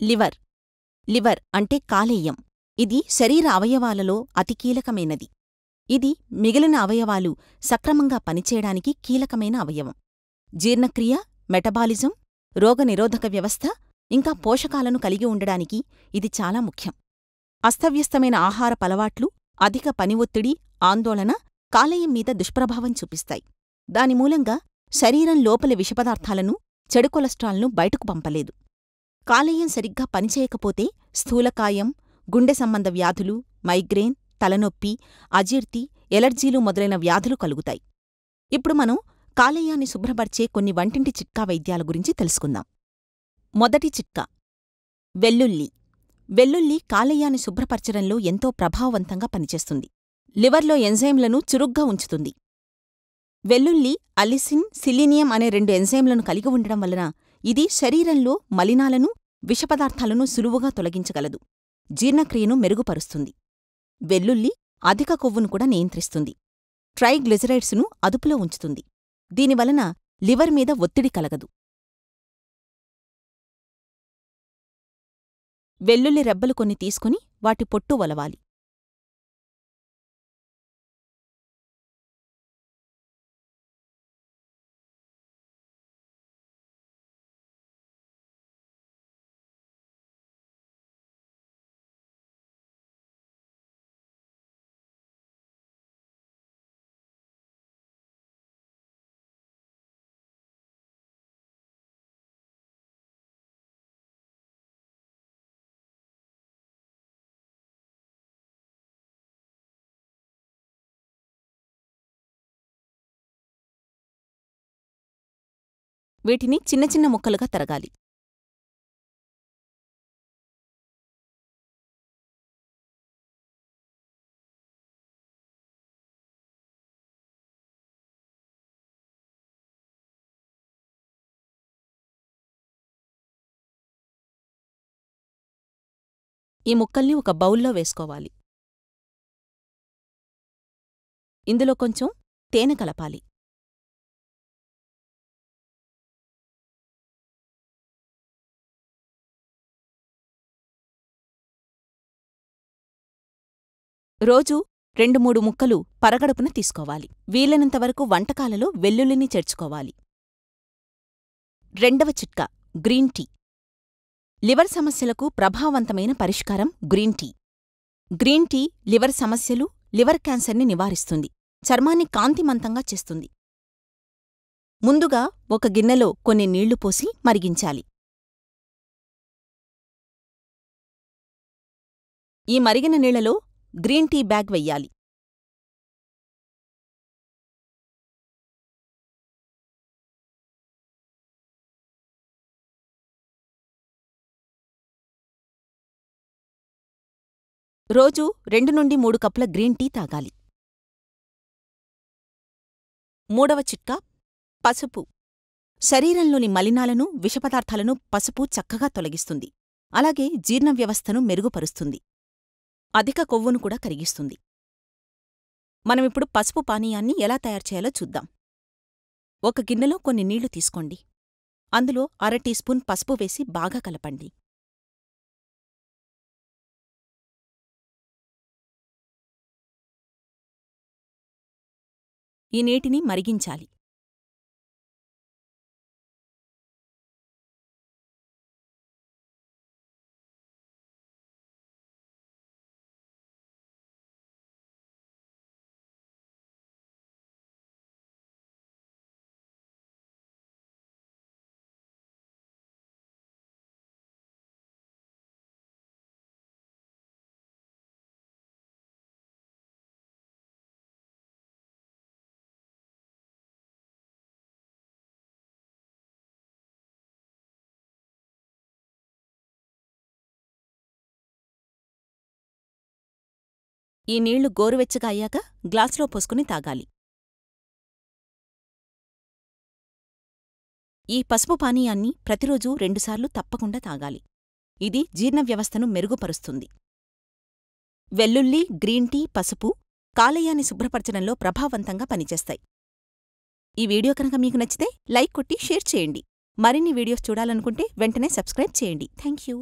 Liver. Liver అంటే కాలేయం. ఇది శరీర అవయవాలలో అతి కీలకమైనది. ఇది మిగిలిన అవయవాలు సక్రమంగా పనిచేయడానికి కీలకమైన అవయవం. జీర్ణక్రియ, మెటబాలిజం, రోగనిరోధక వ్యవస్థ ఇంకా పోషకాలను కలిగి ఉండడానికి ఇది చాలా ముఖ్యం. అస్తవ్యస్తమైన ఆహారపలవాట్లు, అధిక పని ఒత్తిడి, ఆందోళన కాలేయం మీద దుష్ప్రభావం చూపిస్తాయి. దాని మూలంగా శరీరం లోపలి విషపదార్థాలను, చెడు కొలెస్ట్రాల్ను బయటకు పంపలేదు. కాలేయం సరిగ్గా పనిచేయకపోతే స్థూలకాయం, గుండె సంబంధ వ్యాధులు, మైగ్రేన్, తలనొప్పి, అజీర్తి, ఎలర్జీలు మొదలైన వ్యాధులు కలుగుతాయి. ఇప్పుడు మనం కాలేయాన్ని శుభ్రపరిచే కొన్ని వంటింటి చిట్కా వైద్యాల గురించి తెలుసుకుందాం. మొదటి చిట్కా: వెల్లుల్లి. వెల్లుల్లి కాలేయాన్ని శుభ్రపరచడంలో ఎంతో ప్రభావవంతంగా పనిచేస్తుంది. లివర్లో ఎంజైమ్లను చురుగ్గా ఉంచుతుంది. వెల్లుల్లి అలిసిన్, సిలీనియం అనే 2 ఎంజైమ్లను కలిగి ఉండడం వలన ఇది శరీరంలో మలినాలను, విషపదార్థాలను సులువుగా తొలగించగలదు. జీర్ణక్రియను మెరుగుపరుస్తుంది. వెల్లుల్లి అధిక కొవ్వును కూడా నియంత్రిస్తుంది. ట్రైగ్లిజరైడ్స్ను అదుపులో ఉంచుతుంది. దీనివలన లివర్ మీద ఒత్తిడి కలగదు. వెల్లుల్లి రెబ్బలు కొన్ని తీసుకుని వాటి పొట్టు ఒలవాలి. వీటిని చిన్న చిన్న ముక్కలుగా తరగాలి. ఈ ముక్కల్ని ఒక బౌల్లో వేసుకోవాలి. ఇందులో కొంచెం తేనె కలపాలి. రోజూ 2-3 ముక్కలు పరగడుపున తీసుకోవాలి. వీలైనంతవరకు వంటకాలలో వెల్లుల్లిని చేర్చుకోవాలి. రెండవ చిట్కా: గ్రీన్ టీ. లివర్ సమస్యలకు ప్రభావవంతమైన పరిష్కారం green tea. Green tea liver సమస్యలు, లివర్ క్యాన్సర్ని నివారిస్తుంది. చర్మాన్ని కాంతిమంతంగా చేస్తుంది. ముందుగా ఒక గిన్నెలో కొన్ని నీళ్లు పోసి మరిగించాలి. ఈ మరిగిన నీళ్లలో గ్రీన్ టీ బ్యాగ్ వెయ్యాలి. రోజూ 2-3 కప్పుల గ్రీన్ టీ తాగాలి. మూడవ చిట్కా: పసుపు. శరీరంలోని మలినాలను, విషపదార్థాలను పసుపు చక్కగా తొలగిస్తుంది. అలాగే జీర్ణ వ్యవస్థను మెరుగుపరుస్తుంది. అధిక కొవ్వును కూడా కరిగిస్తుంది. మనమిప్పుడు పసుపు పానీయాన్ని ఎలా తయారుచేయాలో చూద్దాం. ఒక గిన్నెలో కొన్ని నీళ్లు తీసుకోండి. అందులో 1/2 టీ స్పూన్ పసుపు వేసి బాగా కలపండి. ఈ నీటిని మరిగించాలి. ఈ నీళ్లు గోరువెచ్చగా అయ్యాక గ్లాసులో పోసుకుని తాగాలి. ఈ పసుపు పానీయాన్ని ప్రతిరోజూ 2 సార్లు తప్పకుండా తాగాలి. ఇది జీర్ణ వ్యవస్థను మెరుగుపరుస్తుంది. వెల్లుల్లి, గ్రీన్ టీ, పసుపు కాలేయాన్ని శుభ్రపరచడంలో ప్రభావవంతంగా పనిచేస్తాయి. ఈ వీడియో కనుక మీకు నచ్చితే లైక్ కొట్టి షేర్ చేయండి. మరిన్ని వీడియోస్ చూడాలనుకుంటే వెంటనే సబ్స్క్రైబ్ చేయండి. థాంక్యూ.